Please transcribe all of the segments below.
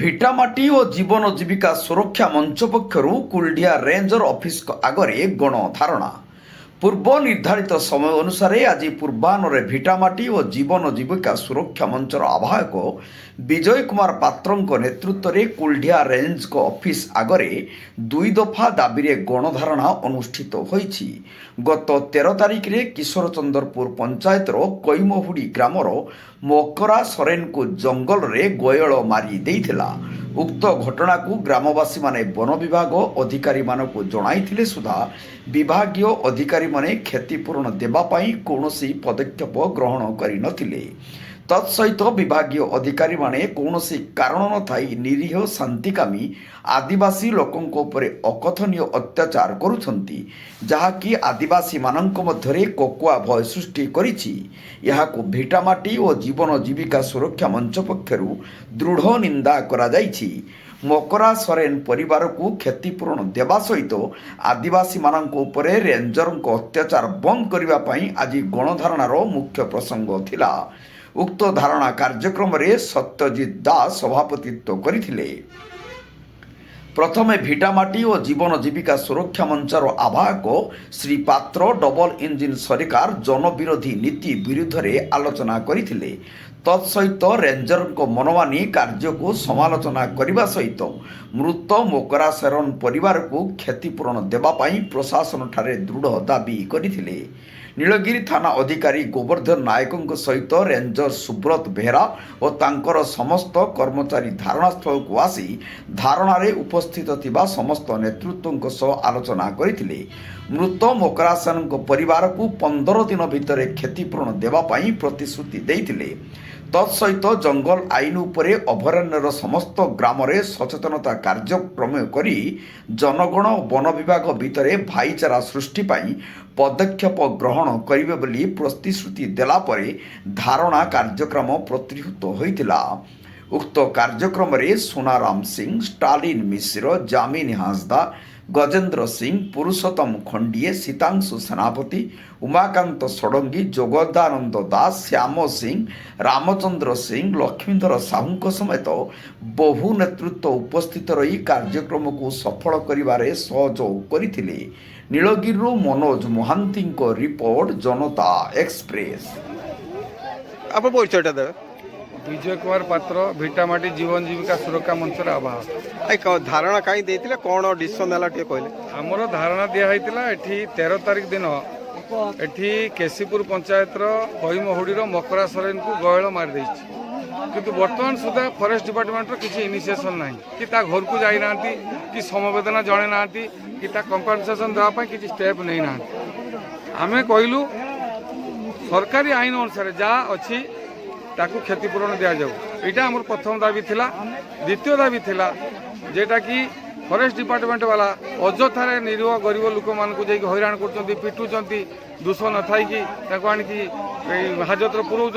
ଭିଟାମାଟି ଓ ଜୀବନ ଜୀବିକା ସୁରକ୍ଷା ମଞ୍ଚ ପକ୍ଷରୁ କୁଲଡିହା ରେଞ୍ଜର ଅଫିସ ଆଗରେ ଗଣଧାରଣା। ପୂର୍ବ ନିର୍ଦ୍ଧାରିତ ସମୟ ଅନୁସାରେ ଆଜି ପୂର୍ବାହ୍ନରେ ଭିଟାମାଟି ଓ ଜୀବନ ଜୀବିକା ସୁରକ୍ଷା ମଞ୍ଚର ଆବାହକ ବିଜୟ କୁମାର ପାତ୍ରଙ୍କ ନେତୃତ୍ୱରେ କୁଲଡିହା ରେଞ୍ଜଙ୍କ ଅଫିସ ଆଗରେ 2 ଦଫା ଦାବିରେ ଗଣଧାରଣା ଅନୁଷ୍ଠିତ ହୋଇଛି। ଗତ 13 ତାରିଖରେ କିଶୋରଚନ୍ଦ୍ରପୁର ପଞ୍ଚାୟତର କଇମହୁଡ଼ି ଗ୍ରାମର ମକରା ସରେନଙ୍କୁ ଜଙ୍ଗଲରେ ଗୟଳ ମାରି ଦେଇଥିଲା। ଉକ୍ତ ଘଟଣାକୁ ଗ୍ରାମବାସୀମାନେ ବନ ବିଭାଗ ଅଧିକାରୀମାନଙ୍କୁ ଜଣାଇଥିଲେ ସୁଦ୍ଧା ବିଭାଗୀୟ ଅଧିକାରୀମାନେ କ୍ଷତିପୂରଣ ଦେବା ପାଇଁ କୌଣସି ପଦକ୍ଷେପ ଗ୍ରହଣ କରିନଥିଲେ। ତତ୍ସହିତ ବିଭାଗୀୟ ଅଧିକାରୀମାନେ କୌଣସି କାରଣ ନଥାଇ ନିରୀହ ଶାନ୍ତିକାମୀ ଆଦିବାସୀ ଲୋକଙ୍କ ଉପରେ ଅକଥନୀୟ ଅତ୍ୟାଚାର କରୁଛନ୍ତି, ଯାହାକି ଆଦିବାସୀମାନଙ୍କ ମଧ୍ୟରେ କୋକୁଆ ଭୟ ସୃଷ୍ଟି କରିଛି। ଏହାକୁ ଭିଟାମାଟି ଓ ଜୀବନ ଜୀବିକା ସୁରକ୍ଷା ମଞ୍ଚ ପକ୍ଷରୁ ଦୃଢ଼ ନିନ୍ଦା କରାଯାଇଛି। ମକରା ସରେନ ପରିବାରକୁ କ୍ଷତିପୂରଣ ଦେବା ସହିତ ଆଦିବାସୀମାନଙ୍କ ଉପରେ ରେଞ୍ଜରଙ୍କ ଅତ୍ୟାଚାର ବନ୍ଦ କରିବା ପାଇଁ ଆଜି ଗଣଧାରଣାର ମୁଖ୍ୟ ପ୍ରସଙ୍ଗ ଥିଲା। ଉକ୍ତ ଧାରଣା କାର୍ଯ୍ୟକ୍ରମରେ ସତ୍ୟଜିତ ଦାସ ସଭାପତିତ୍ୱ କରିଥିଲେ। ପ୍ରଥମେ ଭିଟାମାଟି ଓ ଜୀବନ ଜୀବିକା ସୁରକ୍ଷା ମଞ୍ଚର ଆବାହକ ଶ୍ରୀ ପାତ୍ର ଡବଲ ଇଞ୍ଜିନ ସରକାର ଜନବିରୋଧୀ ନୀତି ବିରୁଦ୍ଧରେ ଆଲୋଚନା କରିଥିଲେ। ତତ୍ସହିତ ରେଞ୍ଜରଙ୍କ ମନମାନି କାର୍ଯ୍ୟକୁ ସମାଲୋଚନା କରିବା ସହିତ ମୃତ ମକରା ସରେନ ପରିବାରକୁ କ୍ଷତିପୂରଣ ଦେବା ପାଇଁ ପ୍ରଶାସନଠାରେ ଦୃଢ଼ ଦାବି କରିଥିଲେ। ନୀଳଗିରି ଥାନା ଅଧିକାରୀ ଗୋବର୍ଦ୍ଧନ ନାୟକଙ୍କ ସହିତ ରେଞ୍ଜର ସୁବ୍ରତ ବେହେରା ଓ ତାଙ୍କର ସମସ୍ତ କର୍ମଚାରୀ ଧାରଣାସ୍ଥଳକୁ ଆସି ଧାରଣାରେ ଉପସ୍ଥିତ ଥିବା ସମସ୍ତ ନେତୃତ୍ୱଙ୍କ ସହ ଆଲୋଚନା କରିଥିଲେ। ମୃତ ମକରା ସରେନଙ୍କ ପରିବାରକୁ 15 ଦିନ ଭିତରେ କ୍ଷତିପୂରଣ ଦେବା ପାଇଁ ପ୍ରତିଶ୍ରୁତି ଦେଇଥିଲେ। ତତ୍ସହିତ ଜଙ୍ଗଲ ଆଇନ ଉପରେ ଅଭୟାରଣ୍ୟର ସମସ୍ତ ଗ୍ରାମରେ ସଚେତନତା କାର୍ଯ୍ୟକ୍ରମ କରି ଜନଗଣ ଓ ବନ ବିଭାଗ ଭିତରେ ଭାଇଚାରା ସୃଷ୍ଟି ପାଇଁ ପଦକ୍ଷେପ ଗ୍ରହଣ କରିବେ ବୋଲି ପ୍ରତିଶ୍ରୁତି ଦେଲା ପରେ ଧାରଣା କାର୍ଯ୍ୟକ୍ରମ ପ୍ରତିହତ ହୋଇଥିଲା। ଉକ୍ତ କାର୍ଯ୍ୟକ୍ରମରେ ସୁନାରାମ ସିଂ, ଷ୍ଟାଲିନ ମିଶ୍ର, ଜାମିନ ହାଁସଦା, ଗଜେନ୍ଦ୍ର ସିଂ, ପୁରୁଷୋତ୍ତମ ଖଣ୍ଡିଏ, ଶୀତାଂଶୁ ସେନାପତି, ଉମାକାନ୍ତ ଷଡ଼ଙ୍ଗୀ, ଯୋଗଦାନନ୍ଦ ଦାସ, ଶ୍ୟାମ ସିଂ, ରାମଚନ୍ଦ୍ର ସିଂ, ଲକ୍ଷ୍ମୀଧର ସାହୁଙ୍କ ସମେତ ବହୁ ନେତୃତ୍ୱ ଉପସ୍ଥିତ ରହି କାର୍ଯ୍ୟକ୍ରମକୁ ସଫଳ କରିବାରେ ସହଯୋଗ କରିଥିଲେ। ନୀଳଗିରିରୁ ମନୋଜ ମହାନ୍ତିଙ୍କ ରିପୋର୍ଟ, ଜନତା ଏକ୍ସପ୍ରେସ। ଆପଣ ପରିଚୟଟା ଦେବେ। विजय कुमार पात्र भिटामाटी जीवन जीविका सुरक्षा मंचर आवाहक। धारणा कहीं देते कौन डिसीजन है कहले? आमर धारणा दिखाई 13 तारिख दिन एठी केसीपुर पंचायत कईमहुड़ी मकरा सरेन को गयल मारी किंतु वर्तमान सुधा फॉरेस्ट डिपार्टमेंट किसी इनिशिएशन ना कि घर को जाना कि समवेदना जड़े ना कि कंपनसेशन देवाई किसी स्टेप नहीं ना। आम कहलु सरकारी आईन अनुसार जहाँ अच्छी ताकू क्षतिपूरण दि जाऊ। यहाँ आम प्रथम दाबी थिला। द्वितीय दाबी थिला जेटा कि फॉरेस्ट डिपार्टमेंट वाला अजथार निरीह गरीब लोक मान हैरान कर पिटुंट दोष न थी कि हाजत पुराउंट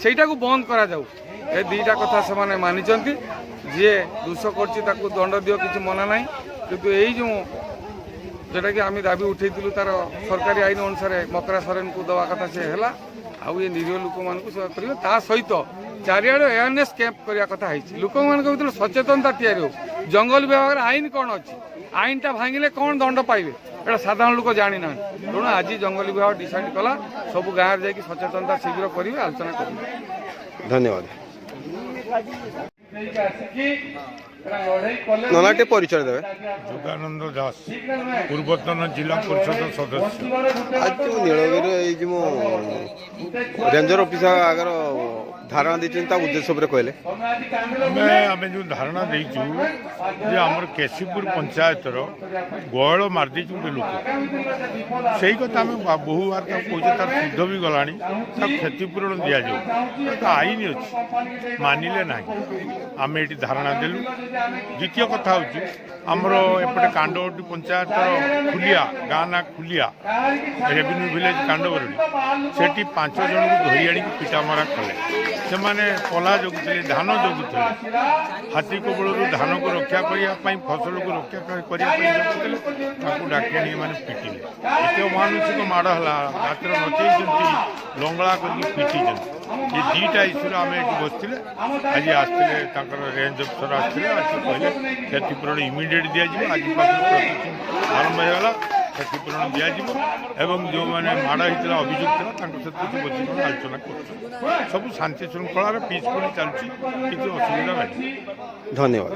से बंद करा जाऊ। ए दुईटा कथा से मानी जी दोष कर दंड दियो किसी मना ना किंतु यही जो जोटा कि आम दाबी उठेलु तार सरकारी आईन अनुसार मकरा सरेन को दवा कथा से है आउ ये निरीह लोक मान सेवा कर सहित चारिआड अवेयरनेस कैंप करने कथा लोक मान भर सचेतनता तैयारी हो। जंगल विभाग आईन कौन अच्छी आईनटा भांगिले कौन दंड पाइबे एटा साधारण लोक जानी ना। तेणु आज जंगल विभाग डिसाइड कला सब गाँव जाकि सचेतनता शीघ्र करेंगे आलोचना करेंगे। धन्यवाद। ननाटे परिचय देवे। जोगानंद दास पूर्वतन जिला परिषद सदस्य। आज जो नीलगिरी रेंजर ऑफिस आगर धारणा देते उद्देश्य कहले आम जो धारणा देचु आमर केसीपुर पंचायत गयल मारदे गोटे लोक से कथा आम बहु बार कहे तार शुद्ध भी गला क्षतिपूरण दि जाऊ आईन अच्छी मानिले ना आम ये धारणा देलु। द्वितीय कथा हूँ आमर एपटे कांडवटी पंचायत खुलिया गाँ ना खुलिया रेवेन्यू विलेज कांडवरडी से 5 जन को धरी आनी पिटामरा कले से पला जगुले धान जगुले हाथी कबल धान को रक्षा करने फसल को रक्षा करने डाकी मैंने पिटिले एत मानसिक माड़ है रात नचेई लंगड़ा कर पिटी ये दुईटा इश्यूर आम ये बसते आज आसते रेंज अफिसर आसते कहले क्षतिपूरण इमिडिएट दिज्व आज प्रोसेसिंग आरंभ होगा क्षतिपूरण दिज्व एवं जो मैंने माड़ होता अभियुक्त सहित किसी बस आलोचना कर सब शांति श्रृंखलार पीसफुली चलती किसी असुविधा नहीं। धन्यवाद।